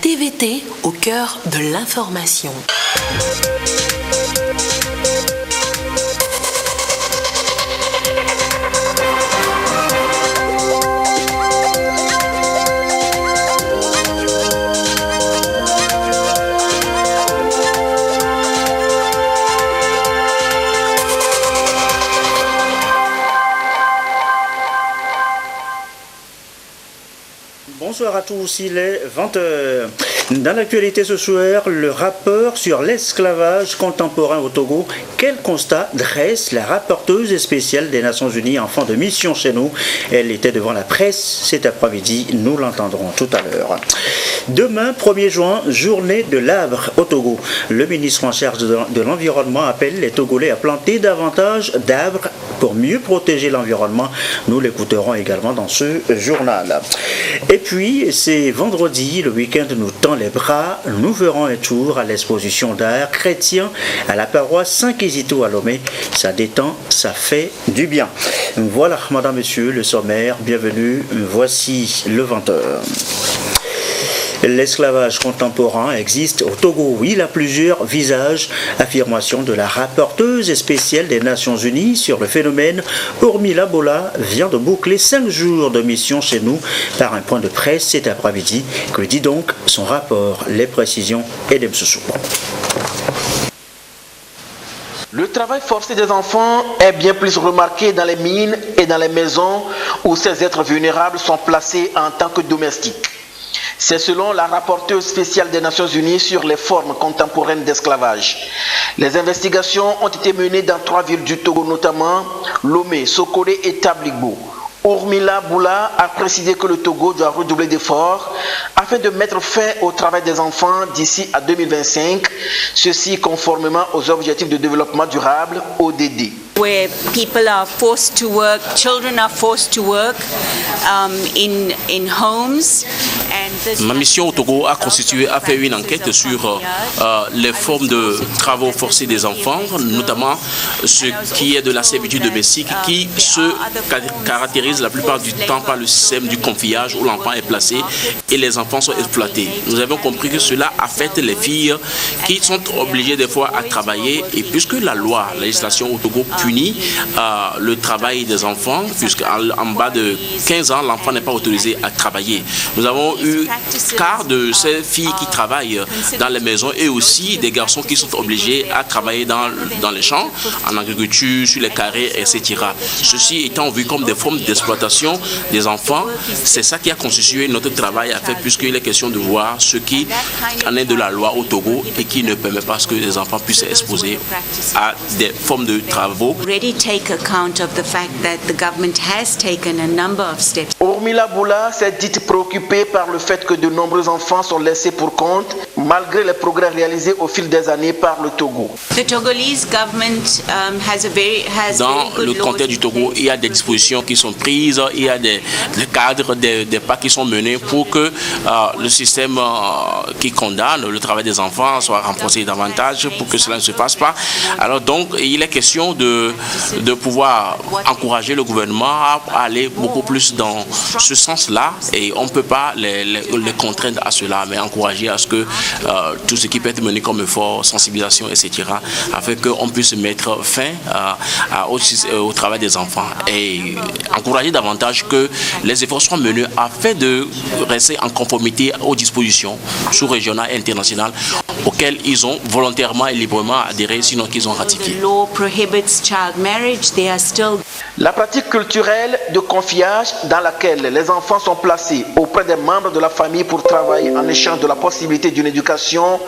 TVT au cœur de l'information. Bonsoir à tous, il est 20h. Dans l'actualité ce soir, le rapport sur l'esclavage contemporain au Togo. Quel constat dresse la rapporteuse spéciale des Nations Unies en fin de mission chez nous? Elle était devant la presse cet après-midi, nous l'entendrons tout à l'heure. Demain, 1er juin, journée de l'arbre au Togo. Le ministre en charge de l'environnement appelle les Togolais à planter davantage d'arbres pour mieux protéger l'environnement. Nous l'écouterons également dans ce journal. Et puis, c'est vendredi, le week-end nous tend les bras. Nous ferons un tour à l'exposition d'art chrétien à la paroisse Saint-Kizito à Lomé. Ça détend, ça fait du bien. Voilà, madame, monsieur, le sommaire. Bienvenue, voici le 20h. L'esclavage contemporain existe au Togo. Il a plusieurs visages. Affirmation de la rapporteuse spéciale des Nations Unies sur le phénomène. Urmila Bola vient de boucler 5 jours de mission chez nous par un point de presse cet après-midi. Que dit donc son rapport? Les précisions et Demsoussou. Le travail forcé des enfants est bien plus remarqué dans les mines et dans les maisons où ces êtres vulnérables sont placés en tant que domestiques. C'est selon la rapporteuse spéciale des Nations Unies sur les formes contemporaines d'esclavage. Les investigations ont été menées dans 3 villes du Togo, notamment Lomé, Sokone et Tabligbo. Urmila Boula a précisé que le Togo doit redoubler d'efforts afin de mettre fin au travail des enfants d'ici à 2025, ceci conformément aux objectifs de développement durable, ODD. Where people are forced to work, children are forced to work in homes. Ma mission au Togo a fait une enquête sur les formes de travaux forcés des enfants, notamment ce qui est de la servitude domestique, qui se caractérise la plupart du temps par le système du confiage où l'enfant est placé et les enfants sont exploités. Nous avons compris que cela affecte les filles qui sont obligées des fois à travailler, et puisque la législation au Togo punit le travail des enfants, puisqu'en bas de 15 ans, l'enfant n'est pas autorisé à travailler. Nous avons eu quart de ces filles qui travaillent dans les maisons et aussi des garçons qui sont obligés à travailler dans les champs, en agriculture, sur les carrés, etc. Ceci étant vu comme des formes d'exploitation des enfants, c'est ça qui a constitué notre travail à faire, puisqu'il est question de voir ce qui en est de la loi au Togo et qui ne permet pas que les enfants puissent être exposés à des formes de travaux. Urmila Boula s'est dite préoccupée par le fait que de nombreux enfants sont laissés pour compte malgré les progrès réalisés au fil des années par le Togo. Dans le contexte du Togo, il y a des dispositions qui sont prises, il y a des cadres, des pas qui sont menés pour que le système qui condamne le travail des enfants soit renforcé davantage pour que cela ne se passe pas. Alors donc, il est question de pouvoir encourager le gouvernement à aller beaucoup plus dans ce sens-là, et on ne peut pas les contraindre à cela, mais encourager à ce que tout ce qui peut être mené comme effort, sensibilisation, etc., afin qu'on puisse mettre fin au travail des enfants et encourager davantage que les efforts soient menés afin de rester en conformité aux dispositions sous-régionales et internationales auxquelles ils ont volontairement et librement adhéré, sinon qu'ils ont ratifié. La pratique culturelle de confiage dans laquelle les enfants sont placés auprès des membres de la famille pour travailler en échange de la possibilité d'une éducation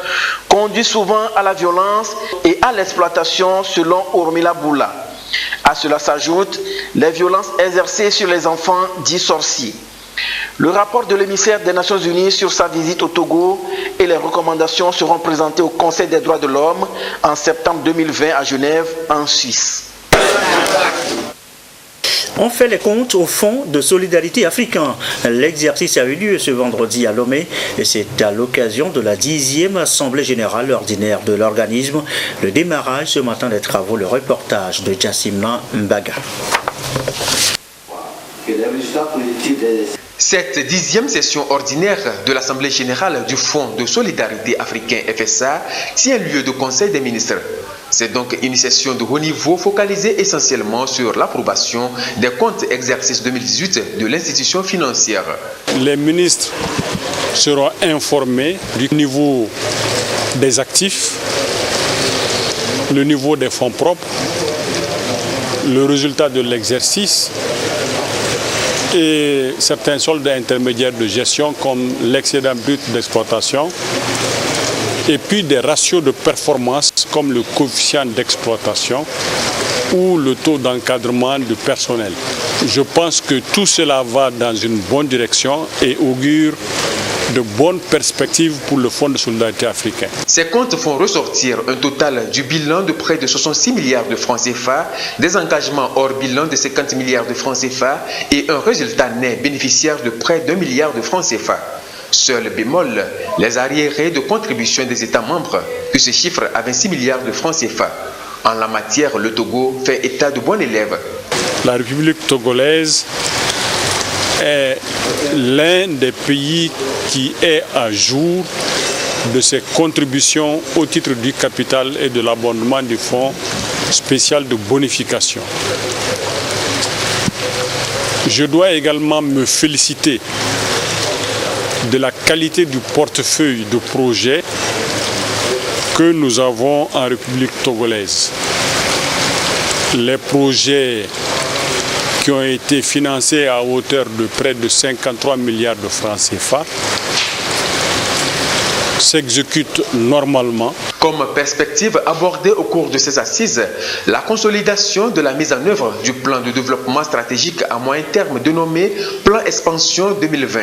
conduit souvent à la violence et à l'exploitation selon Urmila Boula. À cela s'ajoutent les violences exercées sur les enfants dits sorciers. Le rapport de l'émissaire des Nations Unies sur sa visite au Togo et les recommandations seront présentées au Conseil des droits de l'homme en septembre 2020 à Genève, en Suisse. On fait les comptes au Fonds de solidarité africain. L'exercice a eu lieu ce vendredi à Lomé et c'est à l'occasion de la 10e Assemblée générale ordinaire de l'organisme. Le démarrage ce matin des travaux, le reportage de Jassimna Mbaga. Cette 10e session ordinaire de l'Assemblée générale du Fonds de solidarité africain FSA tient lieu de Conseil des ministres. C'est donc une session de haut niveau focalisée essentiellement sur l'approbation des comptes exercice 2018 de l'institution financière. Les ministres seront informés du niveau des actifs, le niveau des fonds propres, le résultat de l'exercice et certains soldes intermédiaires de gestion comme l'excédent brut d'exploitation et puis des ratios de performance comme le coefficient d'exploitation ou le taux d'encadrement du personnel. Je pense que tout cela va dans une bonne direction et augure de bonnes perspectives pour le Fonds de solidarité africain. Ces comptes font ressortir un total du bilan de près de 66 milliards de francs CFA, des engagements hors bilan de 50 milliards de francs CFA et un résultat net bénéficiaire de près d'1 milliard de francs CFA. Seul bémol, les arriérés de contribution des États membres, qui se chiffrent à 26 milliards de francs CFA. En la matière, le Togo fait état de bon élève. La République togolaise est l'un des pays qui est à jour de ses contributions au titre du capital et de l'abondement du fonds spécial de bonification. Je dois également me féliciter de la qualité du portefeuille de projets que nous avons en République togolaise. Les projets qui ont été financés à hauteur de près de 53 milliards de francs CFA s'exécutent normalement. Comme perspective abordée au cours de ces assises, la consolidation de la mise en œuvre du plan de développement stratégique à moyen terme dénommé Plan Expansion 2020.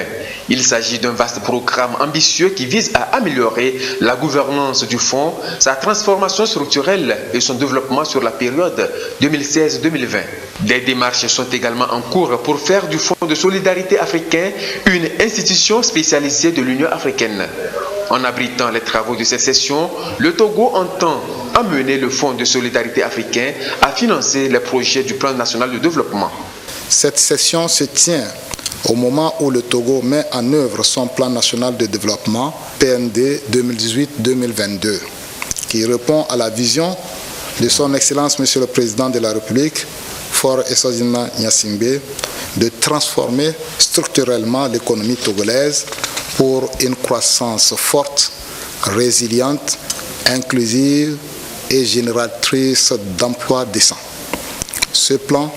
Il s'agit d'un vaste programme ambitieux qui vise à améliorer la gouvernance du fonds, sa transformation structurelle et son développement sur la période 2016-2020. Des démarches sont également en cours pour faire du Fonds de solidarité africain une institution spécialisée de l'Union africaine. En abritant les travaux de cette session, le Togo entend amener le Fonds de solidarité africain à financer les projets du Plan national de développement. Cette session se tient au moment où le Togo met en œuvre son Plan national de développement PND 2018-2022, qui répond à la vision de son Excellence Monsieur le Président de la République, Faure Essozina Gnassingbé, de transformer structurellement l'économie togolaise pour une croissance forte, résiliente, inclusive et génératrice d'emplois décents. Ce plan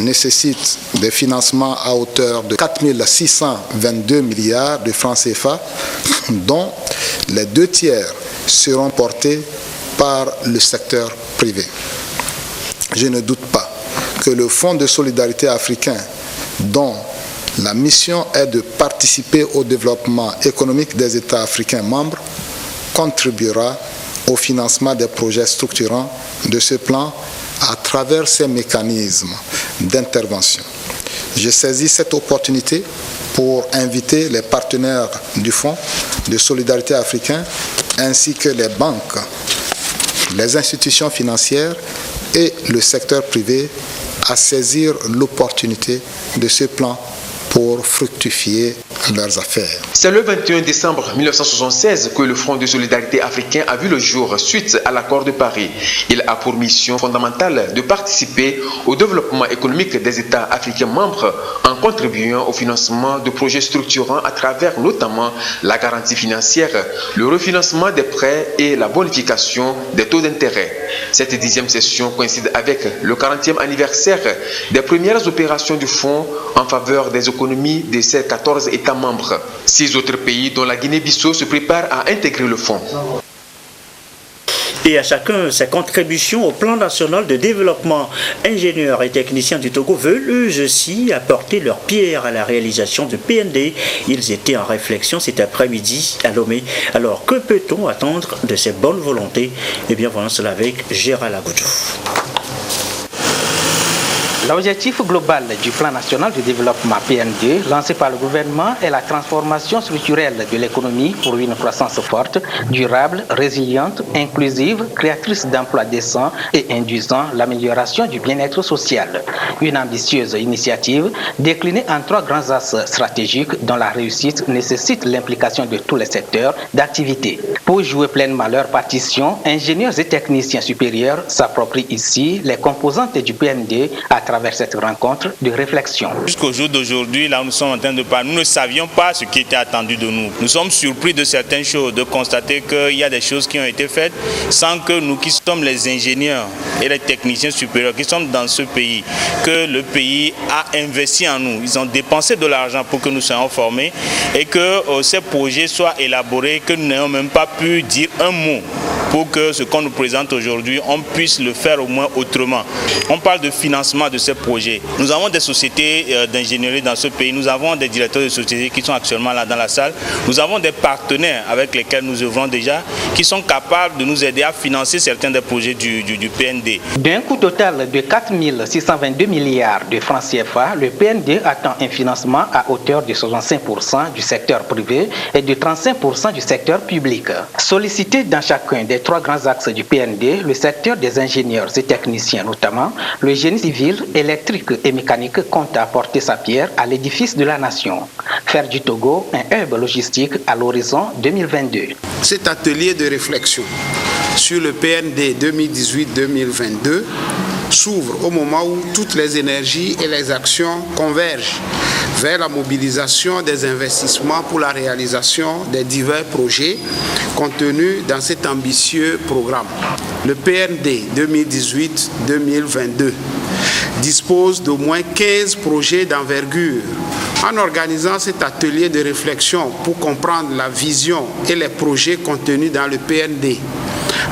nécessite des financements à hauteur de 4 622 milliards de francs CFA, dont les 2/3 seront portés par le secteur privé. Je ne doute pas que le Fonds de solidarité africain, dont la mission est de participer au développement économique des États africains membres, contribuera au financement des projets structurants de ce plan à travers ces mécanismes d'intervention. Je saisis cette opportunité pour inviter les partenaires du Fonds de solidarité africain ainsi que les banques, les institutions financières et le secteur privé à saisir l'opportunité de ce plan pour fructifier leurs affaires. C'est le 21 décembre 1976 que le Fonds de solidarité africain a vu le jour suite à l'accord de Paris. Il a pour mission fondamentale de participer au développement économique des États africains membres en contribuant au financement de projets structurants à travers notamment la garantie financière, le refinancement des prêts et la bonification des taux d'intérêt. Cette 10e session coïncide avec le 40e anniversaire des premières opérations du Fonds en faveur des économies de ces 14 États membres. 6 autres pays, dont la Guinée-Bissau, se préparent à intégrer le fonds. Et à chacun ses contributions au plan national de développement. Ingénieurs et techniciens du Togo veulent eux aussi apporter leur pierre à la réalisation du PND. Ils étaient en réflexion cet après-midi à Lomé. Alors que peut-on attendre de ces bonnes volontés? Eh bien, voyons cela avec Gérald Agoudou. L'objectif global du plan national de développement PN2 lancé par le gouvernement est la transformation structurelle de l'économie pour une croissance forte, durable, résiliente, inclusive, créatrice d'emplois décents et induisant l'amélioration du bien-être social. Une ambitieuse initiative déclinée en 3 grands axes stratégiques dont la réussite nécessite l'implication de tous les secteurs d'activité. Pour jouer pleinement leur partition, ingénieurs et techniciens supérieurs s'approprient ici les composantes du PN2 à travers cette rencontre de réflexion. Jusqu'au jour d'aujourd'hui, là où nous sommes en train de parler, nous ne savions pas ce qui était attendu de nous. Nous sommes surpris de certaines choses, de constater qu'il y a des choses qui ont été faites sans que nous qui sommes les ingénieurs et les techniciens supérieurs qui sommes dans ce pays, que le pays a investi en nous. Ils ont dépensé de l'argent pour que nous soyons formés et que ces projets soient élaborés, que nous n'ayons même pas pu dire un mot pour que ce qu'on nous présente aujourd'hui, on puisse le faire au moins autrement. On parle de financement de ces projets. Nous avons des sociétés d'ingénierie dans ce pays, nous avons des directeurs de sociétés qui sont actuellement là dans la salle, nous avons des partenaires avec lesquels nous œuvrons déjà, qui sont capables de nous aider à financer certains des projets du PN2. D'un coût total de 4 622 milliards de francs CFA, le PN2 attend un financement à hauteur de 65% du secteur privé et de 35% du secteur public. Sollicité dans chacun des 3 grands axes du PN2, le secteur des ingénieurs et techniciens notamment, le génie civil, électrique et mécanique compte apporter sa pierre à l'édifice de la nation. Faire du Togo un hub logistique à l'horizon 2022. Cet atelier de réflexion sur le PN2 2018-2022 s'ouvre au moment où toutes les énergies et les actions convergent vers la mobilisation des investissements pour la réalisation des divers projets contenus dans cet ambitieux programme. Le PN2 2018-2022 dispose d'au moins 15 projets d'envergure. En organisant cet atelier de réflexion pour comprendre la vision et les projets contenus dans le PN2,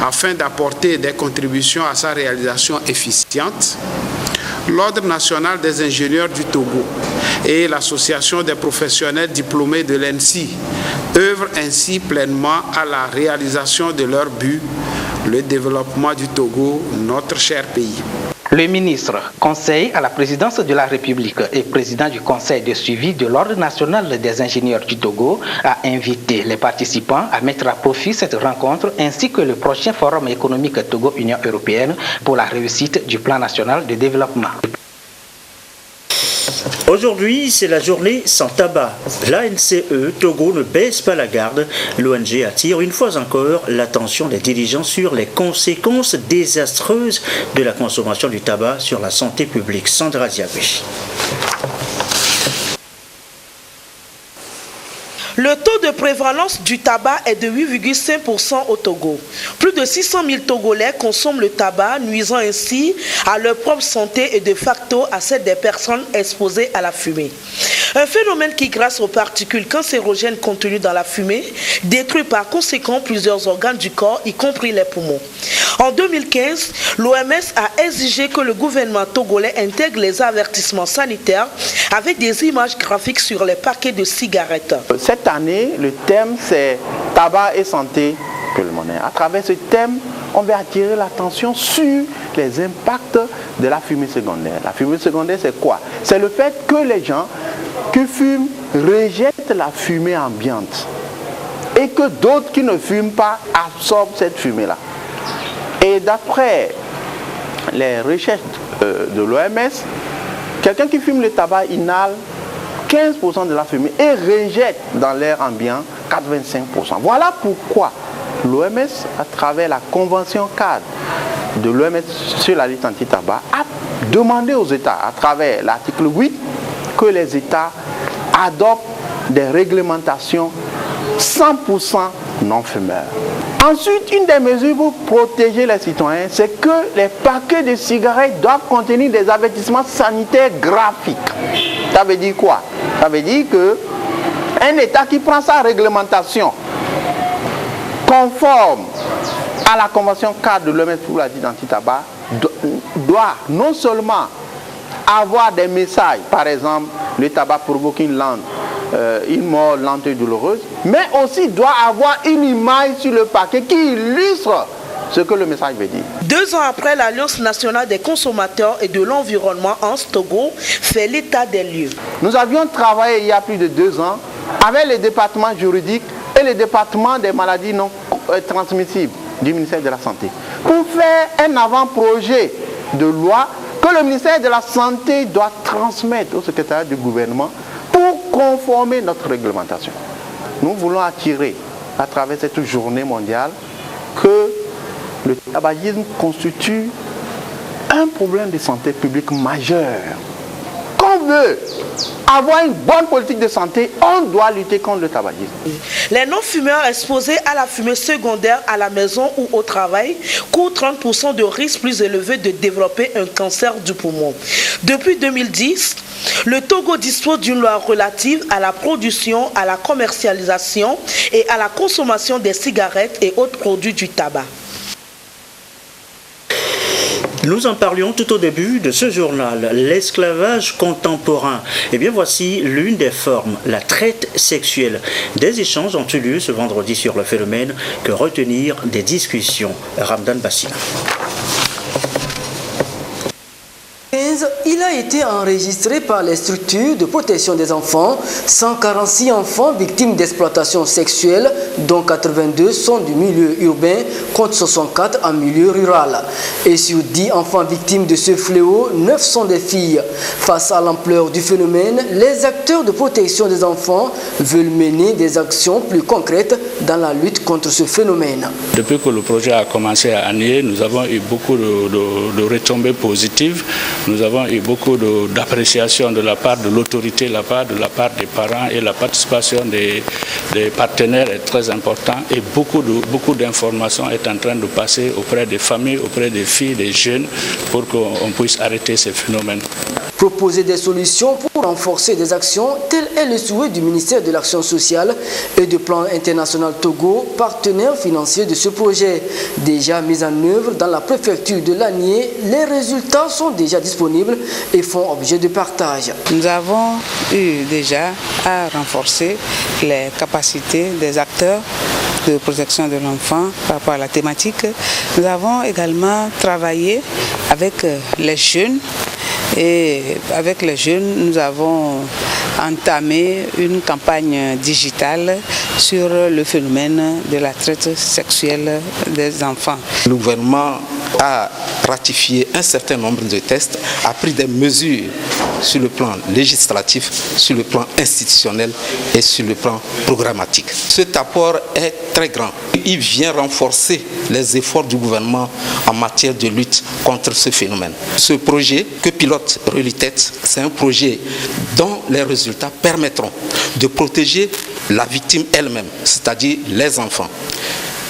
afin d'apporter des contributions à sa réalisation efficiente, l'Ordre national des ingénieurs du Togo et l'Association des professionnels diplômés de l'ENSI œuvrent ainsi pleinement à la réalisation de leur but, le développement du Togo, notre cher pays. Le ministre, conseiller à la présidence de la République et président du conseil de suivi de l'Ordre national des ingénieurs du Togo, a invité les participants à mettre à profit cette rencontre ainsi que le prochain forum économique Togo-Union européenne pour la réussite du plan national de développement. Aujourd'hui, c'est la journée sans tabac. L'ANCE Togo ne baisse pas la garde. L'ONG attire une fois encore l'attention des dirigeants sur les conséquences désastreuses de la consommation du tabac sur la santé publique. Sandra Ziabé. Le taux de prévalence du tabac est de 8,5% au Togo. Plus de 600 000 Togolais consomment le tabac, nuisant ainsi à leur propre santé et de facto à celle des personnes exposées à la fumée. Un phénomène qui, grâce aux particules cancérogènes contenues dans la fumée, détruit par conséquent plusieurs organes du corps, y compris les poumons. En 2015, l'OMS a exigé que le gouvernement togolais intègre les avertissements sanitaires avec des images graphiques sur les paquets de cigarettes. Cette année, le thème c'est tabac et santé pulmonaire. À travers ce thème, on va attirer l'attention sur les impacts de la fumée secondaire. La fumée secondaire, c'est quoi? C'est le fait que les gens qui fument rejettent la fumée ambiante et que d'autres qui ne fument pas absorbent cette fumée-là. Et d'après les recherches de l'OMS, quelqu'un qui fume le tabac inhale 15% de la fumée et rejette dans l'air ambiant 85%. Voilà pourquoi l'OMS, à travers la convention cadre de l'OMS sur la lutte anti-tabac, a demandé aux États, à travers l'article 8, que les États adoptent des réglementations 100% non-fumeurs. Ensuite, une des mesures pour protéger les citoyens, c'est que les paquets de cigarettes doivent contenir des avertissements sanitaires graphiques. Ça veut dire quoi? Ça veut dire qu'un État qui prend sa réglementation conforme à la convention cadre de l'OMS pour la lutte anti-tabac doit non seulement avoir des messages, par exemple, le tabac provoque une mort lente et douloureuse, mais aussi doit avoir une image sur le paquet qui illustre ce que le message veut dire. 2 ans après, l'Alliance nationale des consommateurs et de l'environnement en Togo fait l'état des lieux. Nous avions travaillé il y a plus de 2 ans avec les départements juridiques et les départements des maladies non transmissibles du ministère de la Santé pour faire un avant-projet de loi que le ministère de la Santé doit transmettre au secrétariat du gouvernement pour conformer notre réglementation. Nous voulons attirer à travers cette journée mondiale que le tabagisme constitue un problème de santé publique majeur. Qu'on veut avoir une bonne politique de santé, on doit lutter contre le tabagisme. Les non-fumeurs exposés à la fumée secondaire à la maison ou au travail courent 30% de risque plus élevé de développer un cancer du poumon. Depuis 2010, le Togo dispose d'une loi relative à la production, à la commercialisation et à la consommation des cigarettes et autres produits du tabac. Nous en parlions tout au début de ce journal, l'esclavage contemporain. Eh bien voici l'une des formes, la traite sexuelle. Des échanges ont eu lieu ce vendredi sur le phénomène, que retenir des discussions. Ramdan Bassina. Il a été enregistré par les structures de protection des enfants, 146 enfants victimes d'exploitation sexuelle, dont 82 sont du milieu urbain, contre 64 en milieu rural. Et sur 10 enfants victimes de ce fléau, 9 sont des filles. Face à l'ampleur du phénomène, les acteurs de protection des enfants veulent mener des actions plus concrètes dans la lutte contre ce phénomène. Depuis que le projet a commencé à annuler, nous avons eu beaucoup de retombées positives. Nous avons eu beaucoup d'appréciation de la part de l'autorité, de la part des parents, et la participation des partenaires est très importante, et beaucoup d'informations est en train de passer auprès des familles, auprès des filles, des jeunes, pour qu'on puisse arrêter ces phénomènes. Proposer des solutions pour renforcer des actions, tel est le souhait du ministère de l'Action sociale et du Plan international Togo, partenaire financier de ce projet. Déjà mis en œuvre dans la préfecture de Lanié, les résultats sont déjà disponibles et font objet de partage. Nous avons eu déjà à renforcer les capacités des acteurs de protection de l'enfant par rapport à la thématique. Nous avons également travaillé avec les jeunes. Et avec les jeunes, nous avons entamé une campagne digitale sur le phénomène de la traite sexuelle des enfants. Le gouvernement a ratifié un certain nombre de textes, a pris des mesures sur le plan législatif, sur le plan institutionnel et sur le plan programmatique. Cet apport est très grand. Il vient renforcer les efforts du gouvernement en matière de lutte contre ce phénomène. Ce projet que pilote Relitet, c'est un projet dont les résultats permettront de protéger la victime elle-même, c'est-à-dire les enfants.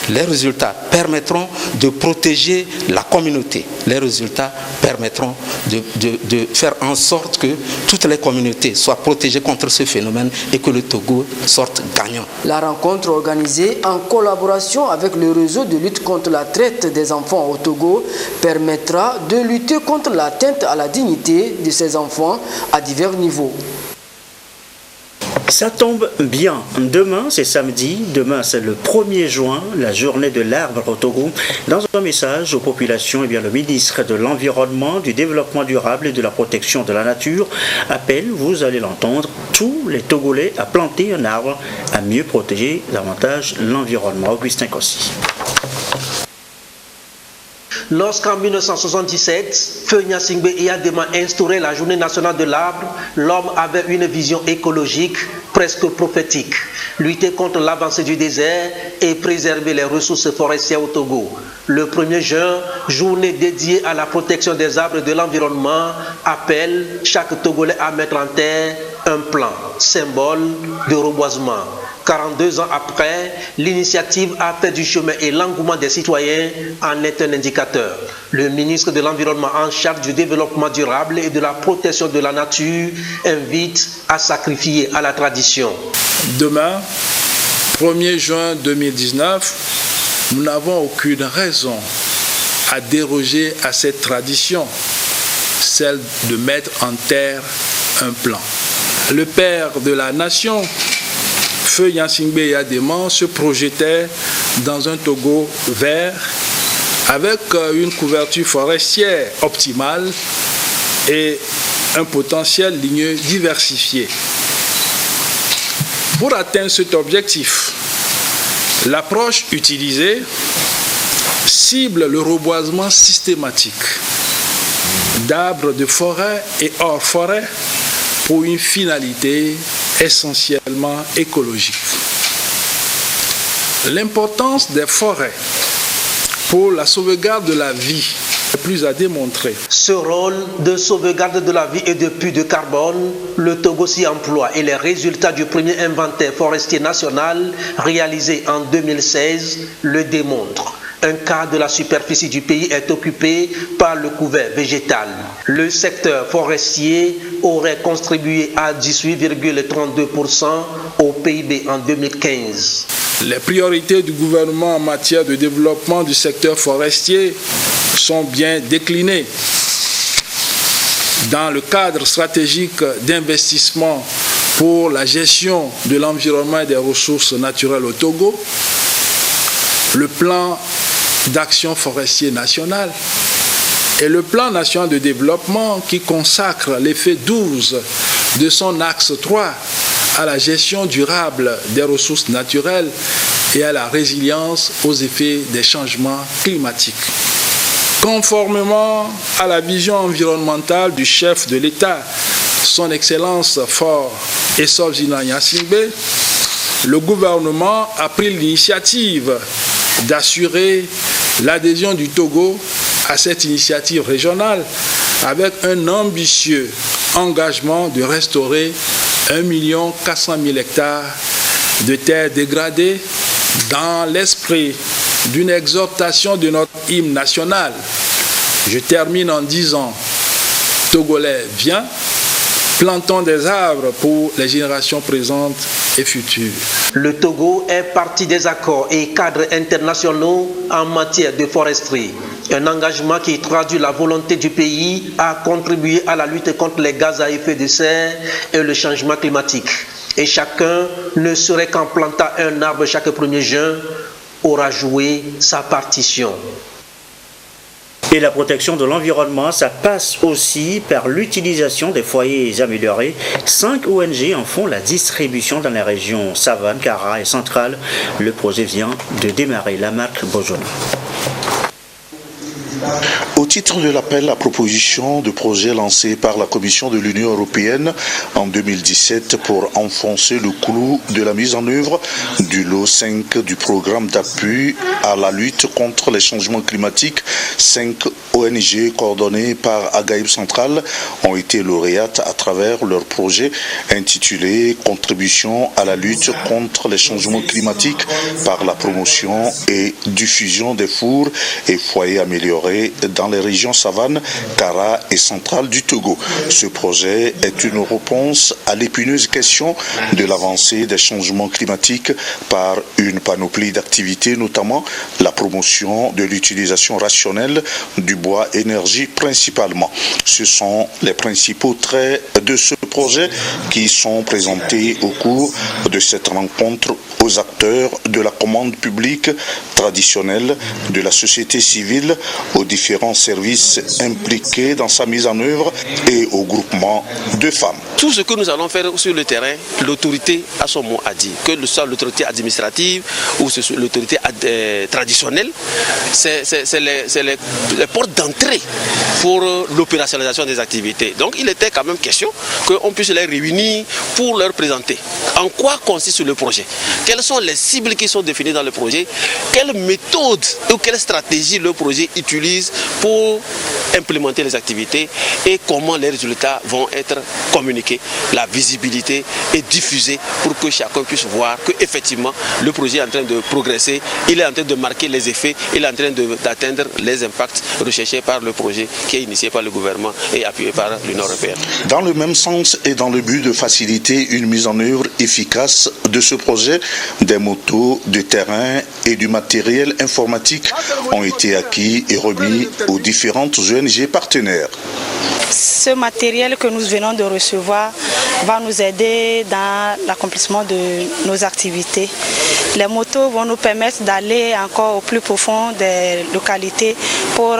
Les résultats permettront de protéger la communauté. Les résultats permettront de faire en sorte que toutes les communautés soient protégées contre ce phénomène et que le Togo sorte gagnant. La rencontre organisée en collaboration avec le réseau de lutte contre la traite des enfants au Togo permettra de lutter contre l'atteinte à la dignité de ces enfants à divers niveaux. Ça tombe bien. Demain, c'est samedi. Demain, c'est le 1er juin, la journée de l'arbre au Togo. Dans un message aux populations, le ministre de l'Environnement, du Développement durable et de la Protection de la Nature appelle, vous allez l'entendre, tous les Togolais à planter un arbre, à mieux protéger davantage l'environnement. Augustin Kossi. Lorsqu'en 1977, Feu Gnassingbé Eyadema instaurait la journée nationale de l'arbre, l'homme avait une vision écologique presque prophétique. Lutter contre l'avancée du désert et préserver les ressources forestières au Togo. Le 1er juin, journée dédiée à la protection des arbres et de l'environnement, appelle chaque Togolais à mettre en terre un plan, symbole de reboisement. 42 ans après, l'initiative a fait du chemin et l'engouement des citoyens en est un indicateur. Le ministre de l'Environnement en charge du développement durable et de la protection de la nature invite à sacrifier à la tradition. Demain, 1er juin 2019, nous n'avons aucune raison à déroger à cette tradition, celle de mettre en terre un plan. Le père de la nation, Feu Gnassingbé Eyadema, se projetait dans un Togo vert, avec une couverture forestière optimale et un potentiel ligneux diversifié. Pour atteindre cet objectif, l'approche utilisée cible le reboisement systématique d'arbres de forêt et hors forêt pour une finalité essentiellement écologique. L'importance des forêts pour la sauvegarde de la vie est plus à démontrer. Ce rôle de sauvegarde de la vie et de puits de carbone, le Togo s'y emploie et les résultats du premier inventaire forestier national réalisé en 2016 le démontrent. Un quart de la superficie du pays est occupé par le couvert végétal. Le secteur forestier aurait contribué à 18,32% au PIB en 2015. Les priorités du gouvernement en matière de développement du secteur forestier sont bien déclinées. Dans le cadre stratégique d'investissement pour la gestion de l'environnement et des ressources naturelles au Togo, le plan d'action forestier national et le plan national de développement qui consacre l'effet 12 de son axe 3 à la gestion durable des ressources naturelles et à la résilience aux effets des changements climatiques. Conformément à la vision environnementale du chef de l'État, son Excellence Faure Essoufou Gnassingbé, le gouvernement a pris l'initiative d'assurer l'adhésion du Togo à cette initiative régionale avec un ambitieux engagement de restaurer 1 400 000 hectares de terres dégradées dans l'esprit d'une exhortation de notre hymne national. Je termine en disant, Togolais, viens, plantons des arbres pour les générations présentes et futures. Le Togo est partie des accords et cadres internationaux en matière de foresterie. Un engagement qui traduit la volonté du pays à contribuer à la lutte contre les gaz à effet de serre et le changement climatique. Et chacun, ne serait qu'en plantant un arbre chaque 1er juin, aura joué sa partition. Et la protection de l'environnement, ça passe aussi par l'utilisation des foyers améliorés. 5 ONG en font la distribution dans les régions Savane, Kara et Centrale. Le projet vient de démarrer. La marque Bojona. Au titre de l'appel à proposition de projet lancé par la Commission de l'Union européenne en 2017 pour enfoncer le clou de la mise en œuvre du lot 5 du programme d'appui à la lutte contre les changements climatiques, 5 ONG coordonnées par Agaïb Central ont été lauréates à travers leur projet intitulé « Contribution à la lutte contre les changements climatiques par la promotion et diffusion des fours et foyers améliorés dans les régions Savane, Kara et Centrale du Togo. Ce projet est une réponse à l'épineuse question de l'avancée des changements climatiques par une panoplie d'activités, notamment la promotion de l'utilisation rationnelle du bois énergie principalement. Ce sont les principaux traits de ce projet qui sont présentés au cours de cette rencontre aux acteurs de la commande publique traditionnelle, de la société civile, aux différents services impliqués dans sa mise en œuvre et au groupement de femmes. Tout ce que nous allons faire sur le terrain, l'autorité a son mot à dire. Que ce soit l'autorité administrative ou l'autorité traditionnelle, c'est les portes d'entrée pour l'opérationnalisation des activités. Donc il était quand même question qu'on puisse les réunir pour leur présenter en quoi consiste le projet, quelles sont les cibles qui sont définies dans le projet, quelle méthode ou quelle stratégie le projet utilise pour implémenter les activités et comment les résultats vont être communiqués, la visibilité est diffusée pour que chacun puisse voir qu'effectivement le projet est en train de progresser, il est en train de marquer les effets, il est en train d'atteindre les impacts recherchés par le projet qui est initié par le gouvernement et appuyé par l'Union européenne. Dans le même sens et dans le but de faciliter une mise en œuvre efficace de ce projet, des motos de terrain et du matériel informatique ont été acquis et remis aux différentes ONG partenaires. Ce matériel que nous venons de recevoir va nous aider dans l'accomplissement de nos activités. Les motos vont nous permettre d'aller encore au plus profond des localités pour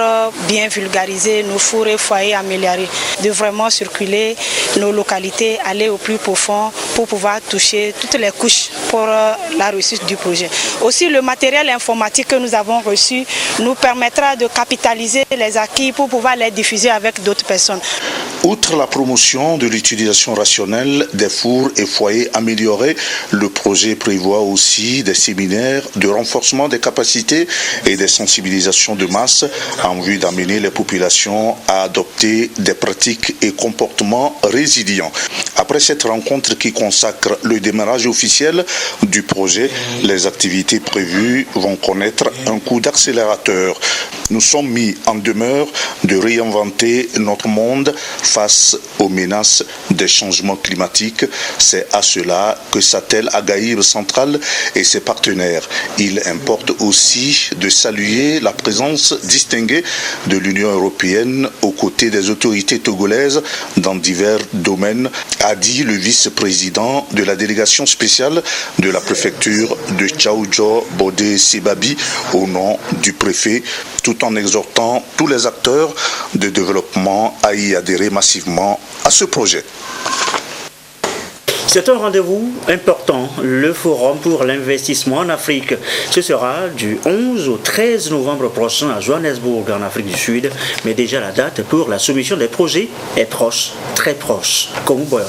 bien vulgariser nos fours et foyers améliorés, de vraiment circuler nos localités, aller au plus profond pour pouvoir toucher toutes les couches pour la réussite du projet. Aussi, le matériel informatique que nous avons reçu nous permettra de capitaliser les acquis pour pouvoir les diffuser avec d'autres personnes. Outre la promotion de l'utilisation rationnelle des fours et foyers améliorés, le projet prévoit aussi des séminaires de renforcement des capacités et des sensibilisations de masse en vue d'amener les populations à adopter des pratiques et comportements résilients. Après cette rencontre qui consacre le démarrage officiel du projet, les activités prévues vont connaître un coup d'accélérateur. Nous sommes mis en demeure de réinventer notre monde face aux menaces des changements climatiques. C'est à cela que s'attelle Agaïr Central et ses partenaires. Il importe aussi de saluer la présence distinguée de l'Union européenne aux côtés des autorités togolaises dans divers domaines, a dit le vice-président de la délégation spéciale de la préfecture de Tchaoudjo, Bodé Sibabi, au nom du préfet, tout en exhortant tous les acteurs de développement à y adhérer massivement à ce projet. C'est un rendez-vous important, le Forum pour l'investissement en Afrique. Ce sera du 11 au 13 novembre prochain à Johannesburg, en Afrique du Sud. Mais déjà la date pour la soumission des projets est proche, très proche, comme vous voyez.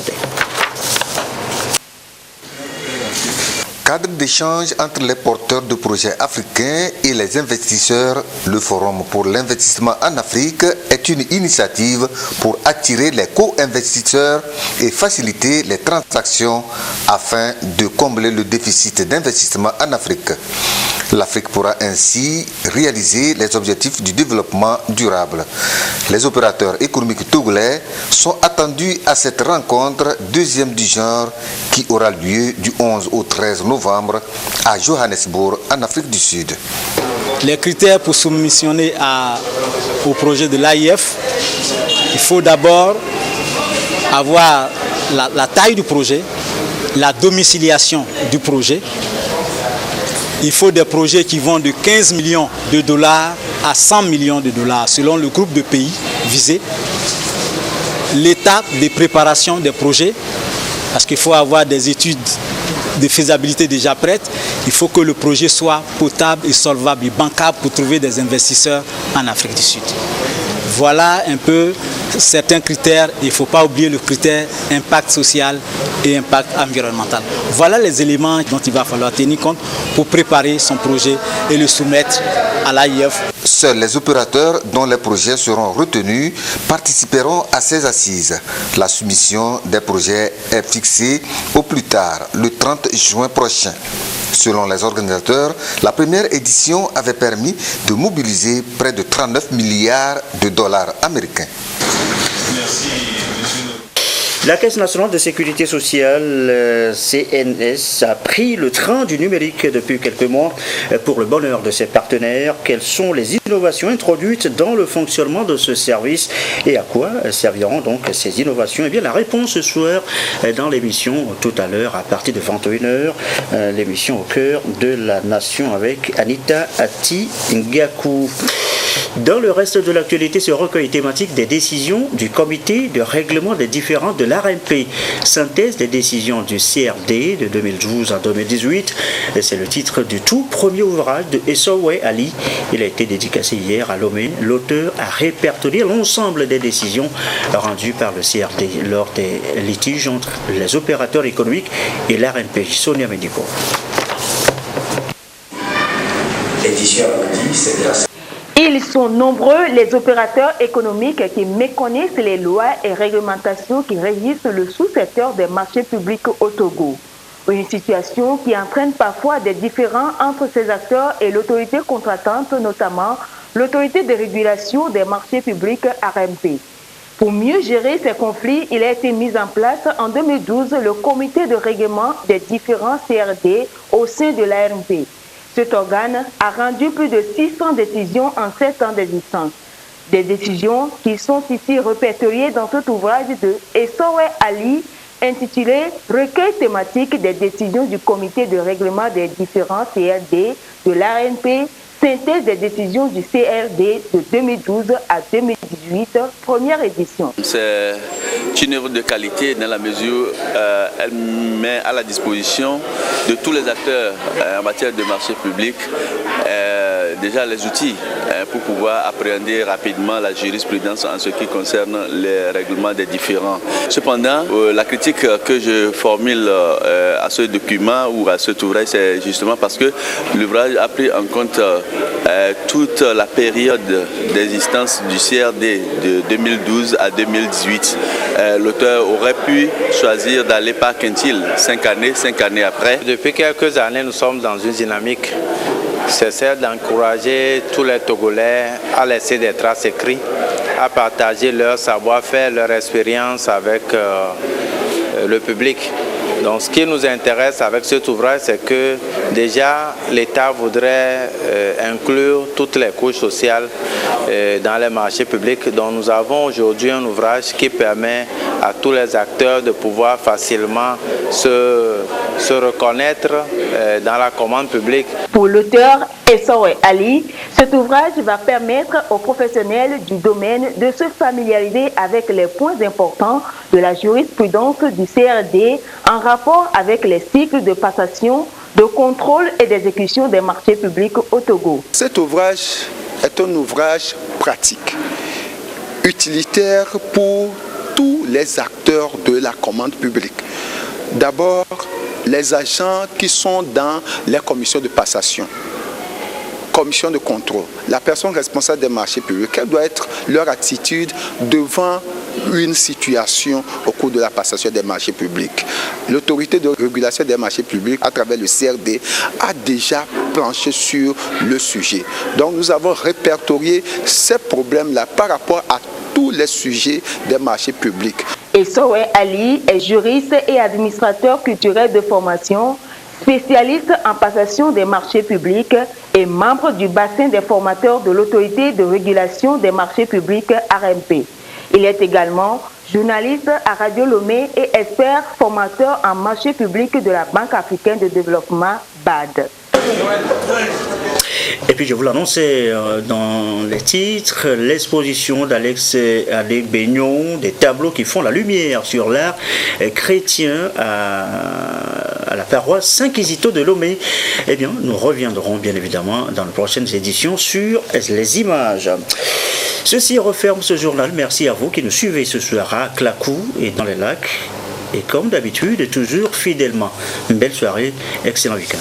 Cadre d'échange entre les porteurs de projets africains et les investisseurs, le Forum pour l'investissement en Afrique est une initiative pour attirer les co-investisseurs et faciliter les transactions afin de combler le déficit d'investissement en Afrique. L'Afrique pourra ainsi réaliser les objectifs du développement durable. Les opérateurs économiques togolais sont attendus à cette rencontre deuxième du genre qui aura lieu du 11 au 13 novembre à Johannesburg, en Afrique du Sud. Les critères pour soumissionner au projet de l'AIF, il faut d'abord avoir la taille du projet, la domiciliation du projet. Il faut des projets qui vont de 15 millions de dollars à 100 millions de dollars selon le groupe de pays visé. L'étape de préparation des projets, parce qu'il faut avoir des études de faisabilité déjà prêtes. Il faut que le projet soit potable et solvable et bancable pour trouver des investisseurs en Afrique du Sud. Voilà un peu certains critères. Il ne faut pas oublier le critère impact social et impact environnemental. Voilà les éléments dont il va falloir tenir compte pour préparer son projet et le soumettre à l'AIF. Seuls les opérateurs dont les projets seront retenus participeront à ces assises. La soumission des projets est fixée au plus tard, le 30 juin prochain. Selon les organisateurs, la première édition avait permis de mobiliser près de 39 milliards de dollars américains. Merci. La Caisse nationale de sécurité sociale, CNS, a pris le train du numérique depuis quelques mois pour le bonheur de ses partenaires. Quelles sont les innovations introduites dans le fonctionnement de ce service et à quoi serviront donc ces innovations? Eh bien, la réponse ce soir dans l'émission tout à l'heure à partir de 21h, l'émission au cœur de la nation avec Anita Ati-Ngaku. Dans le reste de l'actualité, ce recueil thématique des décisions du comité de règlement des différends de l'ARMP, synthèse des décisions du CRD de 2012 à 2018. C'est le titre du tout premier ouvrage de Essowe Ali. Il a été dédicacé hier à Lomé. L'auteur a répertorié l'ensemble des décisions rendues par le CRD lors des litiges entre les opérateurs économiques et l'ARMP. Sonia Medico. Ils sont nombreux les opérateurs économiques qui méconnaissent les lois et réglementations qui régissent le sous-secteur des marchés publics au Togo. Une situation qui entraîne parfois des différends entre ces acteurs et l'autorité contratante, notamment l'autorité de régulation des marchés publics ARMP. Pour mieux gérer ces conflits, il a été mis en place en 2012 le comité de règlement des différents CRD au sein de l'ARMP. Cet organe a rendu plus de 600 décisions en 7 ans d'existence. Des décisions qui sont ici répertoriées dans cet ouvrage de Essowe Ali, intitulé « Recueil thématique des décisions du comité de règlement des différents CRD de l'ARNP, synthèse des décisions du CRD de 2012 à 2018, première édition ». C'est une œuvre de qualité dans la mesure où elle met à la disposition de tous les acteurs en matière de marché public déjà les outils pour pouvoir appréhender rapidement la jurisprudence en ce qui concerne les règlements des différends. Cependant, la critique que je formule à ce document ou à cet ouvrage, c'est justement parce que l'ouvrage a pris en compte toute la période d'existence du CRD de 2012 à 2018. L'auteur aurait pu choisir d'aller par quintile 5 années après. Depuis quelques années, nous sommes dans une dynamique. C'est celle d'encourager tous les Togolais à laisser des traces écrites, à partager leur savoir-faire, leur expérience avec le public. Donc ce qui nous intéresse avec cet ouvrage, c'est que déjà l'État voudrait inclure toutes les couches sociales dans les marchés publics. Donc nous avons aujourd'hui un ouvrage qui permet à tous les acteurs de pouvoir facilement se reconnaître dans la commande publique. Pour l'auteur Essowe Ali, cet ouvrage va permettre aux professionnels du domaine de se familiariser avec les points importants de la jurisprudence du CRD en rapport avec les cycles de passation, de contrôle et d'exécution des marchés publics au Togo. Cet ouvrage est un ouvrage pratique, utilitaire pour tous les acteurs de la commande publique. D'abord, les agents qui sont dans les commissions de passation, commission de contrôle, la personne responsable des marchés publics, quelle doit être leur attitude devant une situation au cours de la passation des marchés publics. L'autorité de régulation des marchés publics, à travers le CRD, a déjà planché sur le sujet. Donc nous avons répertorié ces problèmes-là par rapport à tous les sujets des marchés publics. Essowe Ali est juriste et administrateur culturel de formation, spécialiste en passation des marchés publics et membre du bassin des formateurs de l'autorité de régulation des marchés publics ARNP. Il est également journaliste à Radio Lomé et expert formateur en marché public de la Banque africaine de développement BAD. Et puis je vous l'annonçais dans les titres, l'exposition d'Alex Adegbenyon, des tableaux qui font la lumière sur l'art chrétien à la paroisse Saint-Quisito de Lomé. Eh bien, nous reviendrons bien évidemment dans les prochaines éditions sur les images. Ceci referme ce journal. Merci à vous qui nous suivez ce soir à Clacou et dans les lacs. Et comme d'habitude, toujours fidèlement. Une belle soirée, excellent week-end.